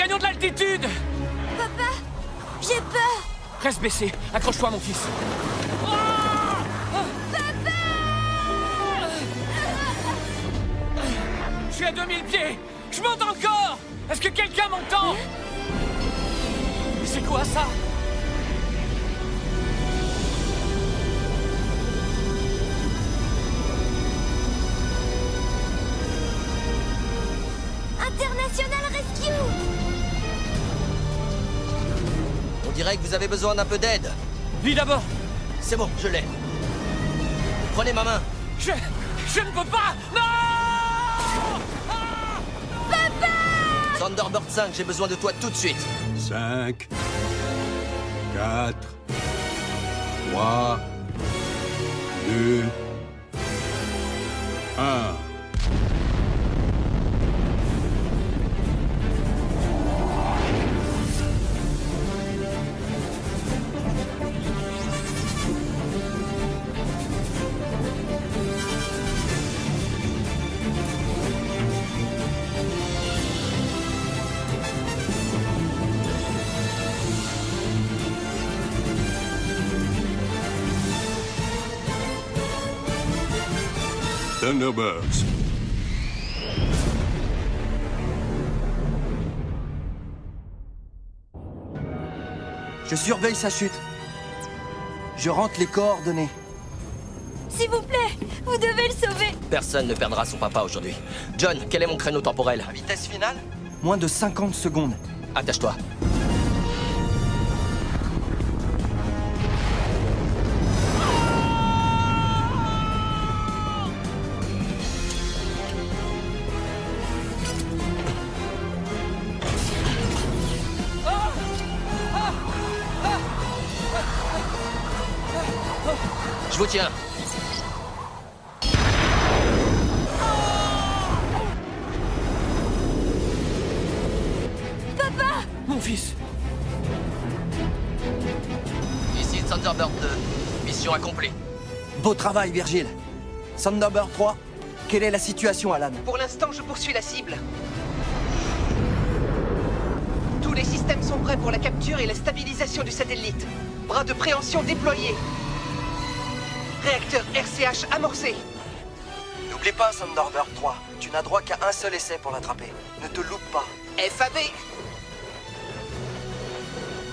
gagnons de l'altitude! Papa, j'ai peur. Reste baissé. Accroche-toi, mon fils. Je suis à 2000 pieds. Je monte encore. Est-ce que quelqu'un m'entend? C'est quoi ça? International Rescue. On dirait que vous avez besoin d'un peu d'aide. Lui d'abord. C'est bon, je l'ai. Prenez ma main. Je ne peux pas. Non! Thunderbird 5, j'ai besoin de toi tout de suite. 5, 4, 3, 2, 1. Thunderbirds. Je surveille sa chute. Je rentre les coordonnées. S'il vous plaît, vous devez le sauver. Personne ne perdra son papa aujourd'hui. John, quel est mon créneau temporel? Vitesse finale? Moins de 50 secondes. Attache-toi. Je vous tiens. Papa, Mon fils. Ici Thunderbird 2. Mission accomplie. Beau travail, Virgile. Thunderbird 3, quelle est la situation, Alan? Pour l'instant, je poursuis la cible. Tous les systèmes sont prêts pour la capture et la stabilisation du satellite. Bras de préhension déployés. Réacteur RCH amorcé. N'oublie pas, Thunderbird 3. Tu n'as droit qu'à un seul essai pour l'attraper. Ne te loupe pas. FAB.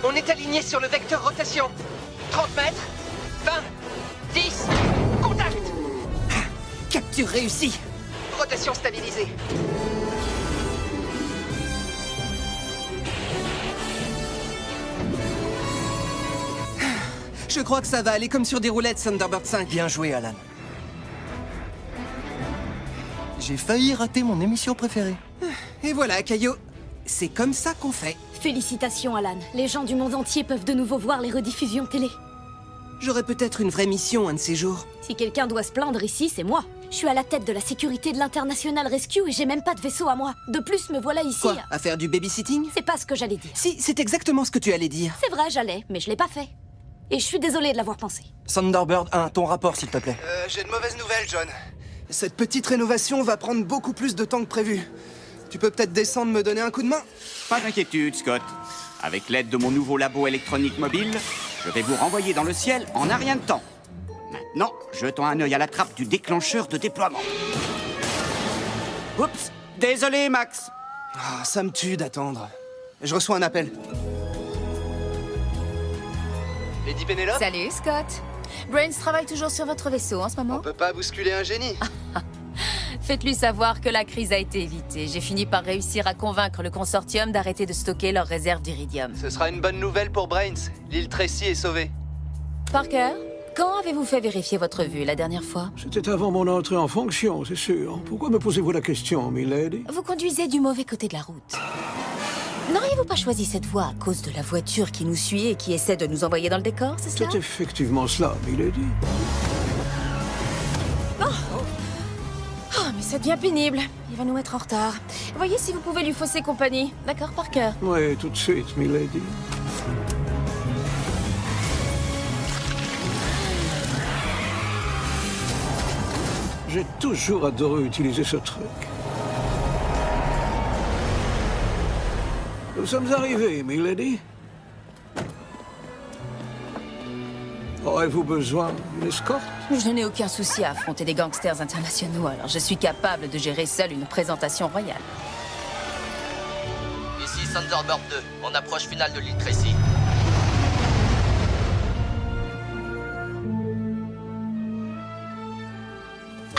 On est aligné sur le vecteur rotation. 30 mètres. 20. 10. Contact. Capture réussie. Rotation stabilisée. Je crois que ça va aller comme sur des roulettes, Thunderbird 5. Bien joué, Alan. J'ai failli rater mon émission préférée. Et voilà, Caillou. C'est comme ça qu'on fait. félicitations Alan. Les gens du monde entier peuvent de nouveau voir les rediffusions télé. J'aurai peut-être une vraie mission un de ces jours. Si quelqu'un doit se plaindre ici, c'est moi. Je suis à la tête de la sécurité de l'International Rescue et j'ai même pas de vaisseau à moi. De plus, me voilà ici. Quoi? À faire du babysitting? C'est pas ce que j'allais dire. Si, c'est exactement ce que tu allais dire. C'est vrai, j'allais, mais je l'ai pas fait. Et je suis désolée de l'avoir pensé. Thunderbird 1, ton rapport, s'il te plaît. J'ai de mauvaises nouvelles, John. Cette petite rénovation va prendre beaucoup plus de temps que prévu. Tu peux peut-être descendre me donner un coup de main? Pas d'inquiétude, Scott. Avec l'aide de mon nouveau labo électronique mobile, je vais vous renvoyer dans le ciel en un rien de temps. Maintenant, jetons un œil à la trappe du déclencheur de déploiement. Oups, désolé, Max. Ah, ça me tue d'attendre. Je reçois un appel. Lady Penelope? Salut, Scott. Brains travaille toujours sur votre vaisseau en ce moment. On peut pas bousculer un génie. Faites-lui savoir que la crise a été évitée. J'ai fini par réussir à convaincre le consortium d'arrêter de stocker leurs réserves d'iridium. Ce sera une bonne nouvelle pour Brains. L'île Tracy est sauvée. Parker, quand avez-vous fait vérifier votre vue la dernière fois? C'était avant mon entrée en fonction, c'est sûr. Pourquoi me posez-vous la question, milady? Vous conduisez du mauvais côté de la route. N'auriez-vous pas choisi cette voie à cause de la voiture qui nous suit et qui essaie de nous envoyer dans le décor, c'est cela? C'est effectivement cela, milady. Oh, mais ça devient pénible. Il va nous mettre en retard. Voyez si vous pouvez lui fausser compagnie. D'accord, Parker? Oui, tout de suite, milady. J'ai toujours adoré utiliser ce truc. Nous sommes arrivés, milady. Aurez-vous besoin d'une escorte? Je n'ai aucun souci à affronter des gangsters internationaux, alors je suis capable de gérer seul une présentation royale. Ici Thunderbird 2, en approche finale de l'île Tracy.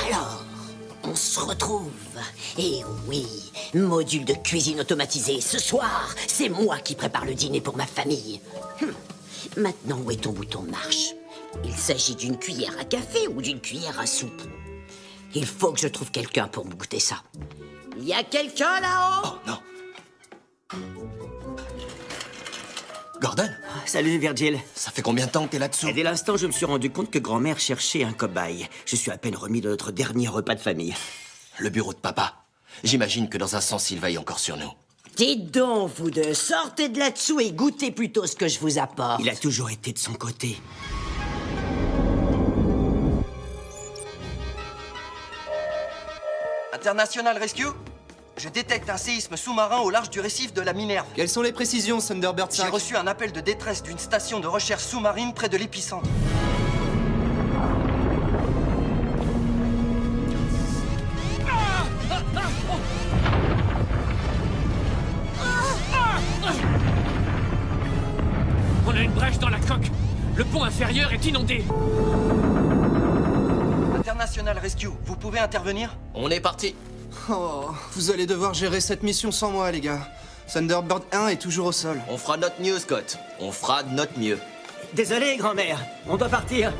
Alors, on se retrouve. Et oui, module de cuisine automatisé. Ce soir, c'est moi qui prépare le dîner pour ma famille. Maintenant, où est ton bouton de marche? Il s'agit d'une cuillère à café ou d'une cuillère à soupe? Il faut que je trouve quelqu'un pour me goûter ça. Il y a quelqu'un là-haut? Oh non. Gordon, Salut Virgil. ça fait combien de temps que t'es là-dessous? Et dès l'instant, je me suis rendu compte que grand-mère cherchait un cobaye. Je suis à peine remis de notre dernier repas de famille. Le bureau de papa. J'imagine que dans un sens, il veille encore sur nous. Dites donc, vous deux, sortez de là-dessous et goûtez plutôt ce que je vous apporte. Il a toujours été de son côté. International Rescue? Je détecte un séisme sous-marin au large du récif de la Minerve. Quelles sont les précisions, Thunderbird J'ai 5? reçu un appel de détresse d'une station de recherche sous-marine près de l'épicentre. On a une brèche dans la coque. Le pont inférieur est inondé. International Rescue, vous pouvez intervenir? On est parti. Oh, vous allez devoir gérer cette mission sans moi, les gars. Thunderbird 1 est toujours au sol. On fera notre mieux, Scott. On fera de notre mieux. Désolé, grand-mère. On doit partir.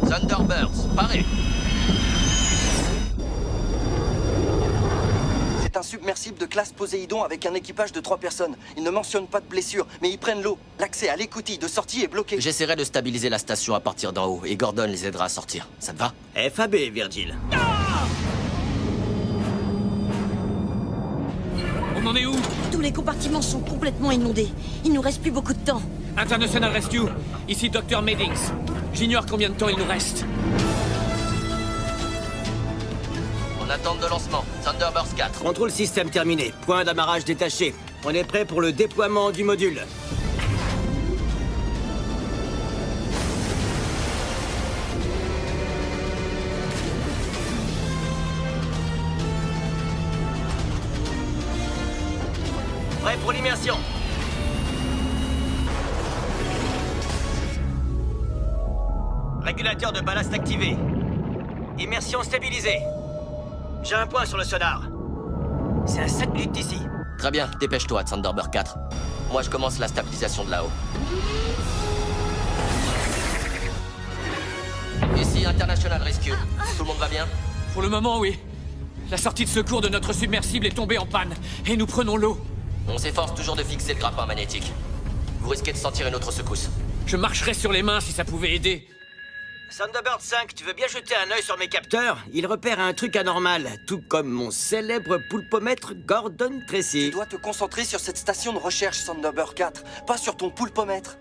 Thunderbirds, parez. C'est un submersible de classe Poséidon avec un équipage de 3 personnes. Ils ne mentionnent pas de blessures, mais ils prennent l'eau. L'accès à l'écoutille de sortie est bloqué. J'essaierai de stabiliser la station à partir d'en haut et Gordon les aidera à sortir. Ça te va? FAB, Virgil. On en est où? Tous les compartiments sont complètement inondés. Il nous reste plus beaucoup de temps. International Rescue, ici Dr. Meddings. J'ignore combien de temps il nous reste. En attente de lancement, Thunderbirds 4. Contrôle système terminé. Point d'amarrage détaché. On est prêt pour le déploiement du module. Prêt pour l'immersion. Régulateur de ballast activé. Immersion stabilisée. J'ai un point sur le sonar. C'est à 7 minutes d'ici. Très bien, dépêche-toi, Thunderbird 4. Moi, je commence la stabilisation de là-haut. Ici, International Rescue. Tout le monde va bien? Pour le moment, oui. La sortie de secours de notre submersible est tombée en panne. Et nous prenons l'eau. On s'efforce toujours de fixer le grappin magnétique. Vous risquez de sentir une autre secousse. Je marcherais sur les mains si ça pouvait aider. Thunderbird 5, tu veux bien jeter un œil sur mes capteurs? Il repère un truc anormal, tout comme mon célèbre poulpomètre Gordon Tracy. Tu dois te concentrer sur cette station de recherche Thunderbird 4, pas sur ton poulpomètre.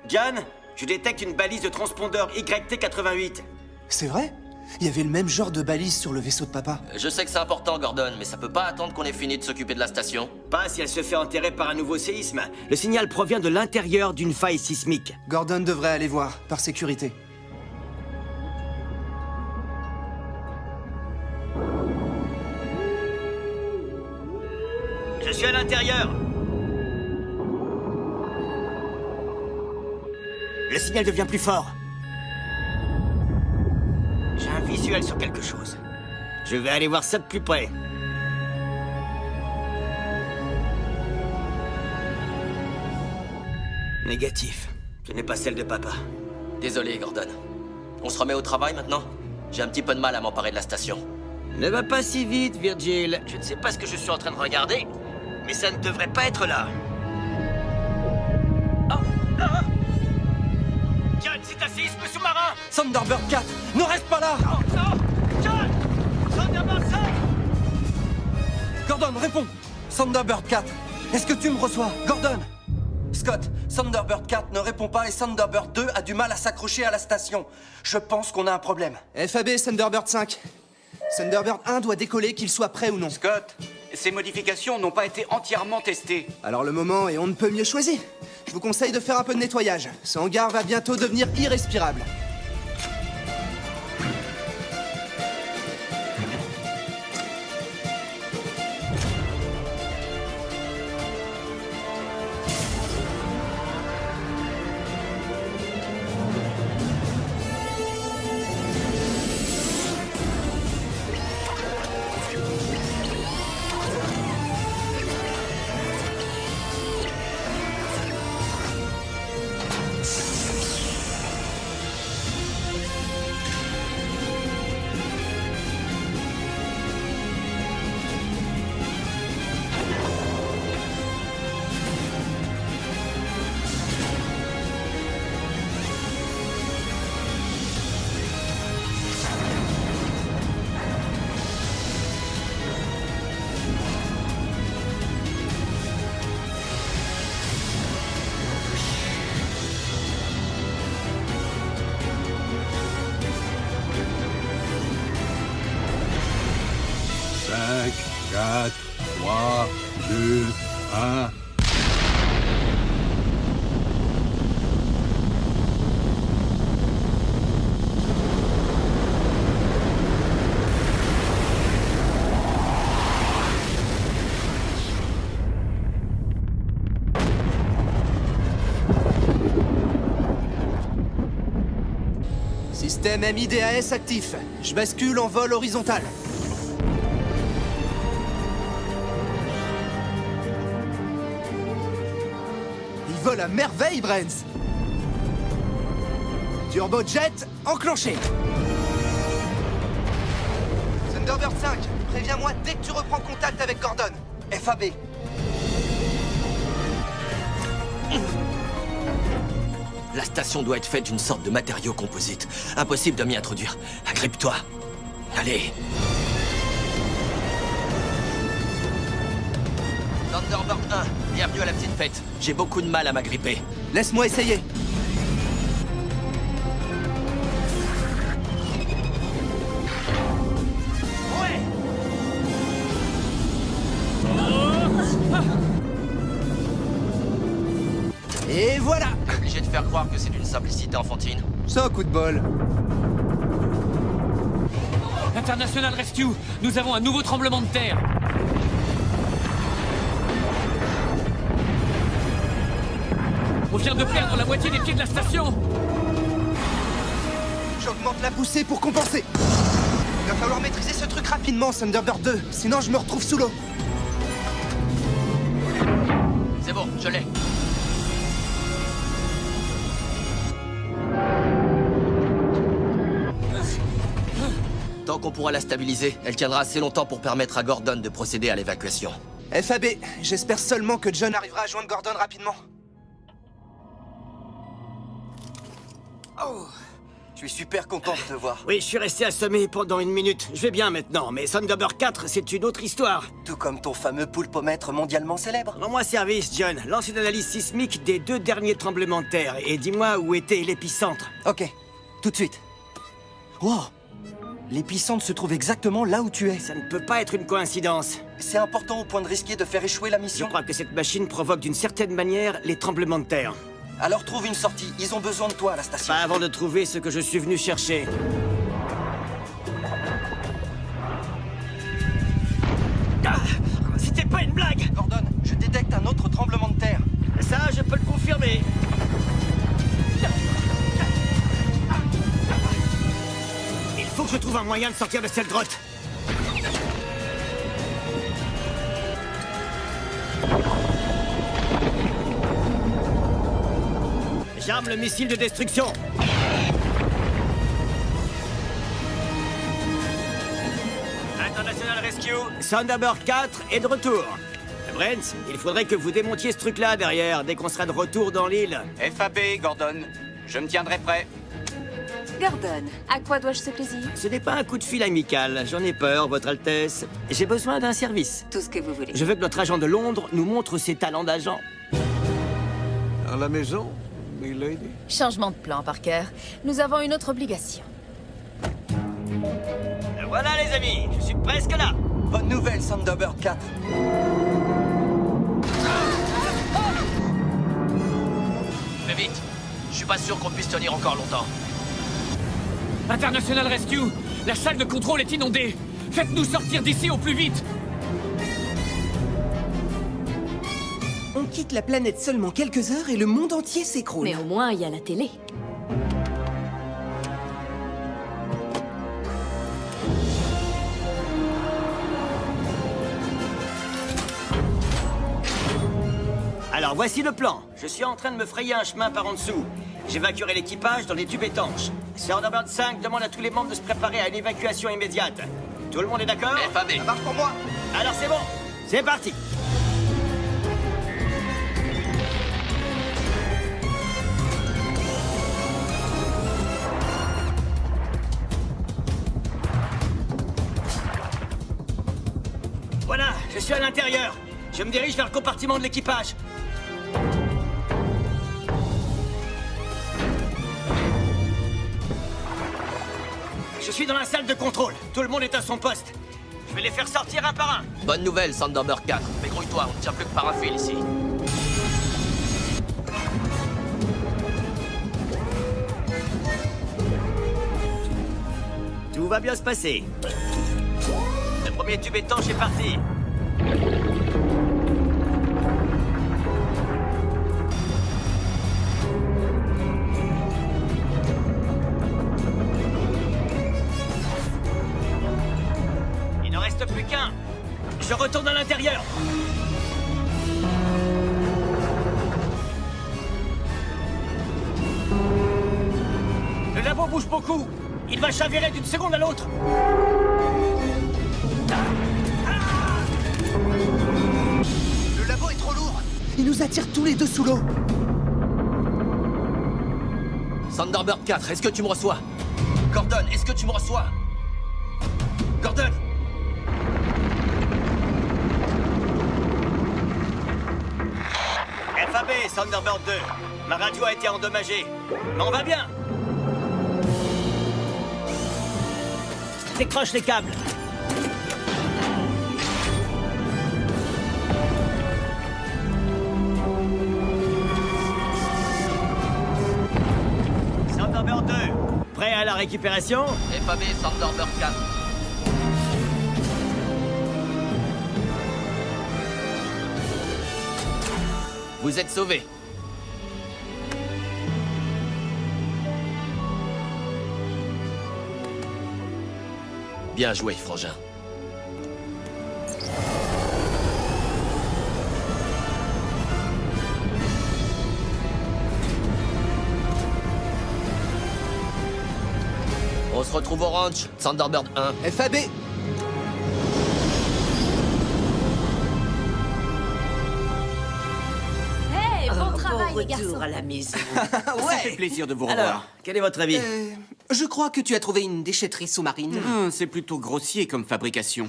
John, je détecte une balise de transpondeur YT88. C'est vrai? Il y avait le même genre de balise sur le vaisseau de papa. Je sais que c'est important, Gordon, mais ça peut pas attendre qu'on ait fini de s'occuper de la station. Pas si elle se fait enterrer par un nouveau séisme. Le signal provient de l'intérieur d'une faille sismique. Gordon devrait aller voir, par sécurité. Je suis à l'intérieur. Le signal devient plus fort. J'ai un visuel sur quelque chose. Je vais aller voir ça de plus près. Négatif. Ce n'est pas celle de papa. Désolé, Gordon. On se remet au travail maintenant? J'ai un petit peu de mal à m'emparer de la station. Ne va pas si vite, Virgil. Je ne sais pas ce que je suis en train de regarder, mais ça ne devrait pas être là. John, c'est un séisme sous-marin! Thunderbird 4, ne reste pas là! Non! John! Thunderbird 5! Gordon, réponds! Thunderbird 4, est-ce que tu me reçois? Gordon! Scott, Thunderbird 4 ne répond pas et Thunderbird 2 a du mal à s'accrocher à la station. Je pense qu'on a un problème. FAB, Thunderbird 5. Thunderbird 1 doit décoller, qu'il soit prêt ou non. Scott, ces modifications n'ont pas été entièrement testées. Alors le moment est on ne peut mieux choisi. Je vous conseille de faire un peu de nettoyage. Ce hangar va bientôt devenir irrespirable. Cinq, 4, 3, 2, 1... Système MIDAS actif. Je bascule en vol horizontal. Il vole à merveille, Brens. Turbojet enclenché. Thunderbird 5, préviens-moi dès que tu reprends contact avec Gordon. FAB. La station doit être faite d'une sorte de matériau composite. Impossible de m'y introduire. Agrippe-toi. Allez. Thunderbird 1, bienvenue à la petite fête. J'ai beaucoup de mal à m'agripper. Laisse-moi essayer. Et voilà. Obligé de faire croire que c'est d'une simplicité enfantine. Ça, coup de bol. International Rescue, nous avons un nouveau tremblement de terre. On vient de perdre la moitié des pieds de la station. J'augmente la poussée pour compenser. Il va falloir maîtriser ce truc rapidement, Thunderbird 2. Sinon, je me retrouve sous l'eau. C'est bon, je l'ai. Tant qu'on pourra la stabiliser, elle tiendra assez longtemps pour permettre à Gordon de procéder à l'évacuation. FAB, j'espère seulement que John arrivera à joindre Gordon rapidement. Oh, je suis super content de te voir. Oui, je suis resté assommé pendant 1 minute. Je vais bien maintenant, mais Thunderbird 4, c'est une autre histoire. Tout comme ton fameux poulpomètre mondialement célèbre. Rends-moi service, John. Lance une analyse sismique des 2 derniers tremblements de terre et dis-moi où était l'épicentre. Ok, tout de suite. Wow, L'épicentre se trouve exactement là où tu es. Ça ne peut pas être une coïncidence. C'est important au point de risquer de faire échouer la Je mission. crois que cette machine provoque d'une certaine manière les tremblements de terre. Alors trouve une sortie. Ils ont besoin de toi à la station. Pas avant de trouver ce que je suis venu chercher. Ah, c'était pas une blague! Gordon, je détecte un autre tremblement de terre. Ça, je peux le confirmer. Il faut que je trouve un moyen de sortir de cette grotte. J'arme le missile de destruction. International Rescue, Thunderbird 4 est de retour. Brent, il faudrait que vous démontiez ce truc-là derrière, dès qu'on sera de retour dans l'île. FAB, Gordon. Je me tiendrai prêt. Gordon, à quoi dois-je ce plaisir? Ce n'est pas un coup de fil amical, j'en ai peur, Votre Altesse. J'ai besoin d'un service. Tout ce que vous voulez. Je veux que notre agent de Londres nous montre ses talents d'agent. À la maison, milady? Changement de plan, Parker. Nous avons une autre obligation. Voilà les amis, je suis presque là. Bonne nouvelle, Thunderbird 4. Mais vite. Je suis pas sûr qu'on puisse tenir encore longtemps. International Rescue, la salle de contrôle est inondée. Faites-nous sortir d'ici au plus vite. On quitte la planète seulement quelques heures et le monde entier s'écroule. Mais au moins, il y a la télé. Alors voici le plan. Je suis en train de me frayer un chemin par en dessous. J'évacuerai l'équipage dans les tubes étanches. Thunderbird 5 demande à tous les membres de se préparer à une évacuation immédiate. Tout le monde est d'accord? FAB. Ça marche pour moi. Alors c'est bon, c'est parti. Voilà, je suis à l'intérieur. Je me dirige vers le compartiment de l'équipage. Je suis dans la salle de contrôle. Tout le monde est à son poste. Je vais les faire sortir un par un. Bonne nouvelle, Thunderbird 4. Mais grouille-toi, on ne tient plus que par un fil ici. Tout va bien se passer. Le premier tube étanche est parti. Il n'en reste plus qu'un. Je retourne à l'intérieur. Le labo bouge beaucoup. Il va chavirer d'une seconde à l'autre. Le labo est trop lourd. Il nous attire tous les deux sous l'eau. Thunderbird 4, est-ce que tu me reçois? Gordon, est-ce que tu me reçois? Gordon! FAB, Thunderbird 2. Ma radio a été endommagée. Mais on va bien. Décroche les câbles. Thunderbird 2, prêt à la récupération? FAB, Thunderbird 4. Vous êtes sauvés. Bien joué, frangin. On se retrouve au ranch, Thunderbird 1. FAB. Hey, bon travail, les Retour garçons. à la maison. Ça fait plaisir de vous revoir. Alors, quel est votre avis? Je crois que tu as trouvé une déchetterie sous-marine. C'est plutôt grossier comme fabrication.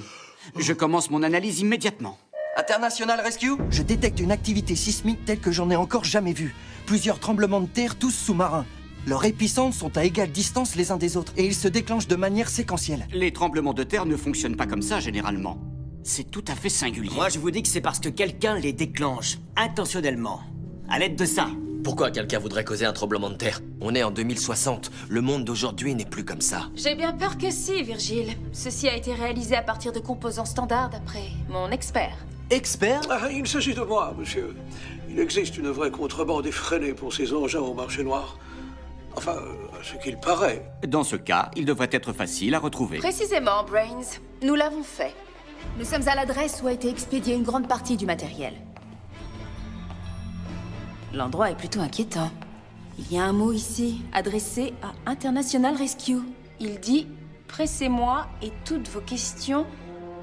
Je commence mon analyse immédiatement. International Rescue, je détecte une activité sismique telle que j'en ai encore jamais vue. Plusieurs tremblements de terre, tous sous-marins. Leurs épicentres sont à égale distance les uns des autres, et ils se déclenchent de manière séquentielle. Les tremblements de terre ne fonctionnent pas comme ça, généralement. C'est tout à fait singulier. Moi, je vous dis que c'est parce que quelqu'un les déclenche, intentionnellement. À l'aide de ça. Pourquoi quelqu'un voudrait causer un tremblement de terre? On est en 2060. Le monde d'aujourd'hui n'est plus comme ça. J'ai bien peur que si, Virgile. Ceci a été réalisé à partir de composants standards d'après mon expert. Expert? Ah, il s'agit de moi, monsieur. Il existe une vraie contrebande effrénée pour ces engins au marché noir. Enfin, à ce qu'il paraît. Dans ce cas, il devrait être facile à retrouver. Précisément, Brains. Nous l'avons fait. Nous sommes à l'adresse où a été expédiée une grande partie du matériel. L'endroit est plutôt inquiétant. Il y a un mot ici, adressé à International Rescue. Il dit « Pressez-moi et toutes vos questions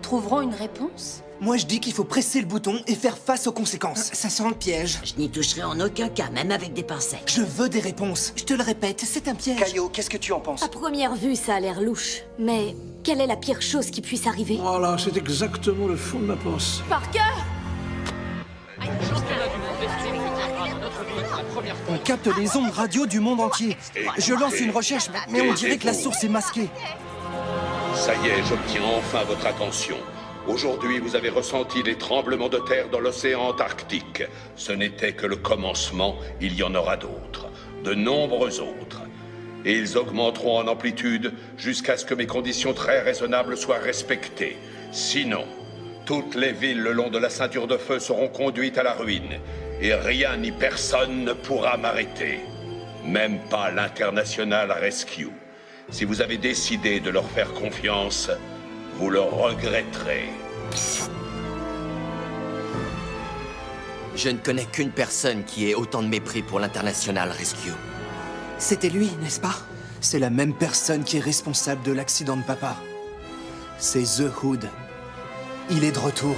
trouveront une réponse ». Moi, je dis qu'il faut presser le bouton et faire face aux conséquences. Ça sent le piège. Je n'y toucherai en aucun cas, même avec des pincettes. Je veux des réponses. Je te le répète, c'est un piège. Caillot, qu'est-ce que tu en penses? À première vue, ça a l'air louche. Mais quelle est la pire chose qui puisse arriver? Voilà, c'est exactement le fond de ma pensée. Parker! On capte les ondes radio du monde entier. Je lance une recherche, mais on dirait que la source est masquée. Ça y est, j'obtiens enfin votre attention. Aujourd'hui, vous avez ressenti les tremblements de terre dans l'océan Antarctique. Ce n'était que le commencement, il y en aura d'autres. De nombreux autres. Et ils augmenteront en amplitude jusqu'à ce que mes conditions très raisonnables soient respectées. Sinon, toutes les villes le long de la ceinture de feu seront conduites à la ruine. Et rien ni personne ne pourra m'arrêter. Même pas l'International Rescue. Si vous avez décidé de leur faire confiance, vous le regretterez. Je ne connais qu'une personne qui ait autant de mépris pour l'International Rescue. C'était lui, n'est-ce pas? C'est la même personne qui est responsable de l'accident de papa. C'est The Hood. Il est de retour.